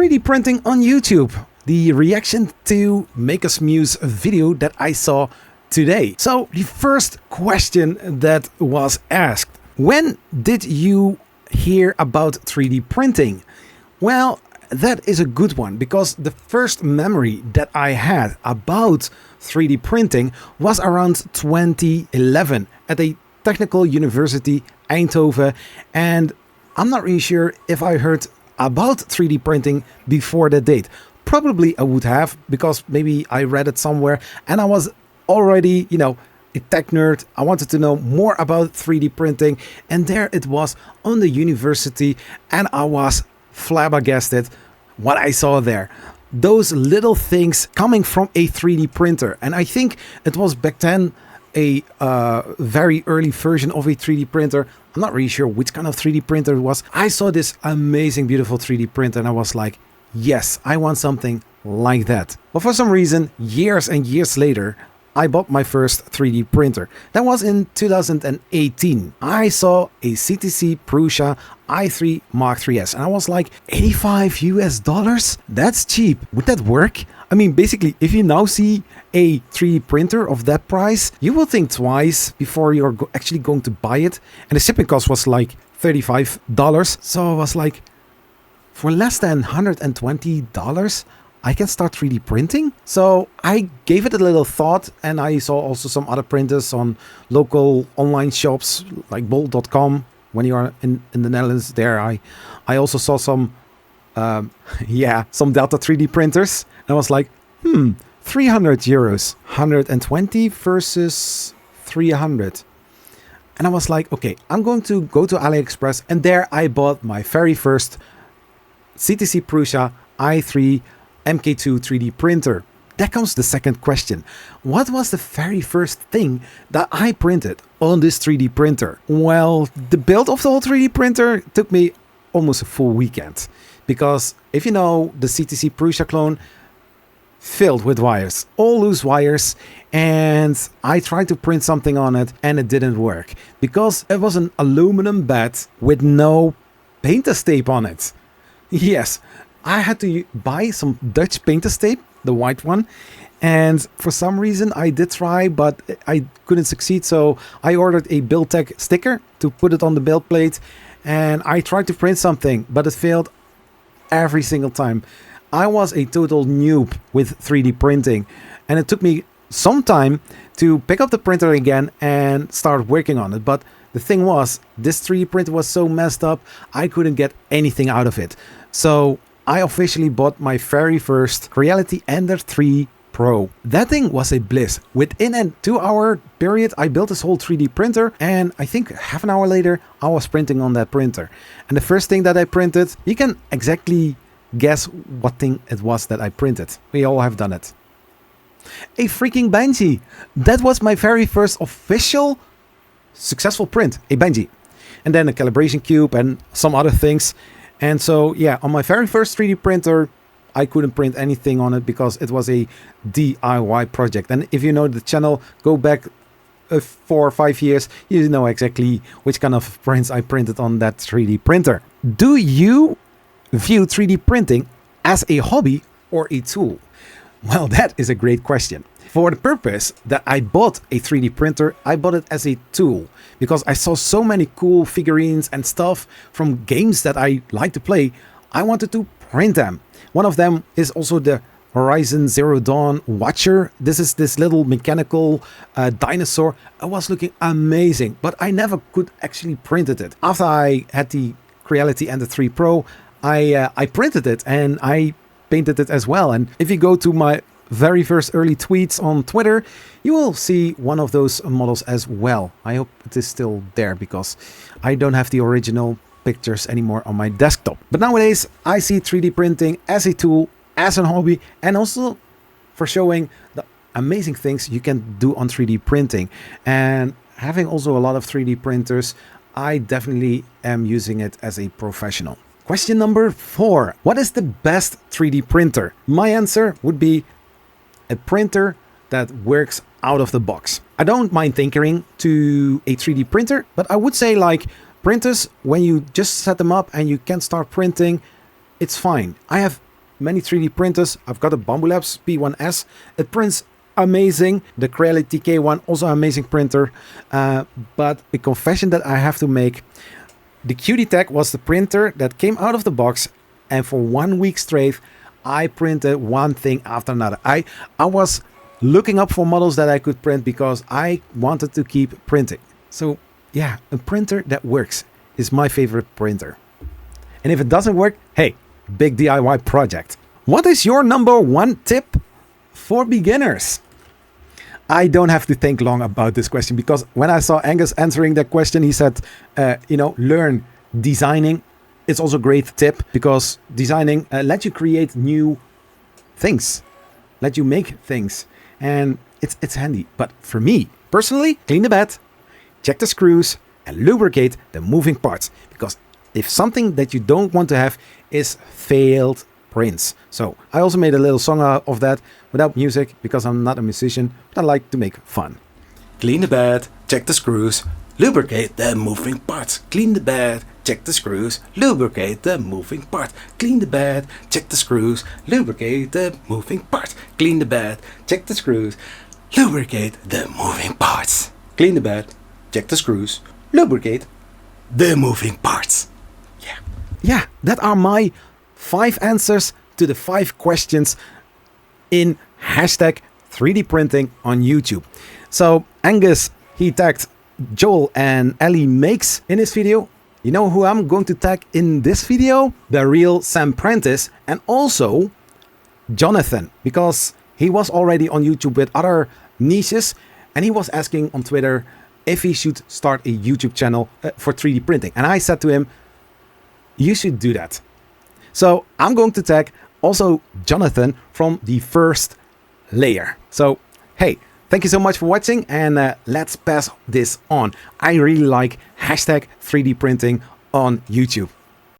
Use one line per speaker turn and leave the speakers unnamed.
3D printing on YouTube. The reaction to Make Us Muse video that I saw today. So the first question that was asked, when did you hear about 3D printing? Well, that is a good one, because the first memory that I had about 3D printing was around 2011 at a technical university, Eindhoven, and I'm not really sure if I heard about 3D printing before that date. Probably I would have, because maybe I read it somewhere and I was already, a tech nerd. I wanted to know more about 3D printing, and there it was on the university, and I was flabbergasted what I saw there. Those little things coming from a 3D printer, and I think it was back then a very early version of a 3D printer. I'm not really sure which kind of 3D printer it was. I saw this amazing, beautiful 3D printer, and I was like, yes, I want something like that. But for some reason, years and years later, I bought my first 3D printer. That was in 2018. I saw a CTC Prusa i3 Mark IIIs, and I was like, $85? That's cheap. Would that work? I mean, basically, if you now see a 3D printer of that price, you will think twice before you're actually going to buy it. And the shipping cost was like $35. So I was like, for less than $120, I can start 3D printing? So I gave it a little thought, and I saw also some other printers on local online shops like bol.com. When you are in the Netherlands there, I also saw some some Delta 3D printers. And I was like, €300, 120 versus 300. And I was like, okay, I'm going to go to AliExpress, and there I bought my very first CTC Prusa i3 MK2 3D printer. That comes the second question. What was the very first thing that I printed on this 3D printer? Well, the build of the whole 3D printer took me almost a full weekend. Because if you know, the CTC Prusa clone filled with wires, all loose wires, and I tried to print something on it and it didn't work. Because it was an aluminum bed with no painter's tape on it. Yes, I had to buy some Dutch painter's tape, the white one, and for some reason I did try, but I couldn't succeed, so I ordered a Buildtech sticker to put it on the build plate, and I tried to print something, but it failed every single time. I was a total noob with 3D printing, and it took me some time to pick up the printer again and start working on it, but the thing was, this 3D printer was so messed up, I couldn't get anything out of it. So I officially bought my very first Reality Ender 3 Pro. That thing was a bliss. Within a 2-hour period, I built this whole 3D printer, and I think half an hour later, I was printing on that printer. And the first thing that I printed, you can exactly guess what thing it was that I printed. We all have done it. A freaking Banshee. That was my very first official successful print, a Banshee. And then a calibration cube and some other things. And so, yeah, on my very first 3D printer, I couldn't print anything on it because it was a DIY project. And if you know the channel, go back 4 or 5 years, you know exactly which kind of prints I printed on that 3D printer. Do you view 3D printing as a hobby or a tool? Well, that is a great question. For the purpose that I bought a 3D printer, I bought it as a tool because I saw so many cool figurines and stuff from games that I like to play. I wanted to print them. One of them is also the Horizon Zero Dawn Watcher. This is this little mechanical dinosaur. It was looking amazing, but I never could actually print it. After I had the Creality Ender 3 Pro, I printed it and I painted it as well. And if you go to my very first early tweets on Twitter, you will see one of those models as well. I hope it is still there because I don't have the original pictures anymore on my desktop. But nowadays I see 3D printing as a tool, as a hobby, and also for showing the amazing things you can do on 3D printing. And having also a lot of 3D printers, I definitely am using it as a professional. Question number 4. What is the best 3D printer? My answer would be a printer that works out of the box. I don't mind tinkering to a 3D printer, but I would say like printers, when you just set them up and you can start printing, it's fine. I have many 3D printers. I've got a Bambu Labs P1S. It prints amazing. The Creality K1, also amazing printer. But the confession that I have to make, the QD-Tech was the printer that came out of the box, and for 1 week straight, I printed one thing after another. I was looking up for models that I could print because I wanted to keep printing. So yeah, a printer that works is my favorite printer. And if it doesn't work, hey, big DIY project. What is your number one tip for beginners? I don't have to think long about this question, because when I saw Angus answering that question, he said, learn designing. It's also a great tip, because designing lets you create new things, let you make things, and it's handy. But for me personally, clean the bed, check the screws, and lubricate the moving parts, because if something that you don't want to have is failed prints. So I also made a little song of that without music, because I'm not a musician, but I like to make fun. Clean the bed, check the screws, lubricate the moving parts. Clean the bed, check the screws, lubricate the moving parts. Clean the bed, check the screws, lubricate the moving parts. Clean the bed, check the screws, lubricate the moving parts. Clean the bed, check the screws, lubricate the moving parts. Yeah, that are my 5 answers to the 5 questions in hashtag 3D printing on YouTube. So Angus, he tagged Joel and Ellie Makes in his video. You know who I'm going to tag in this video? The real Sam Prentice, and also Jonathan, because he was already on YouTube with other niches, and he was asking on Twitter if he should start a YouTube channel for 3D printing. And I said to him, you should do that. So I'm going to tag also Jonathan from the first layer. So hey, thank you so much for watching, and let's pass this on. I really like hashtag 3D printing on YouTube.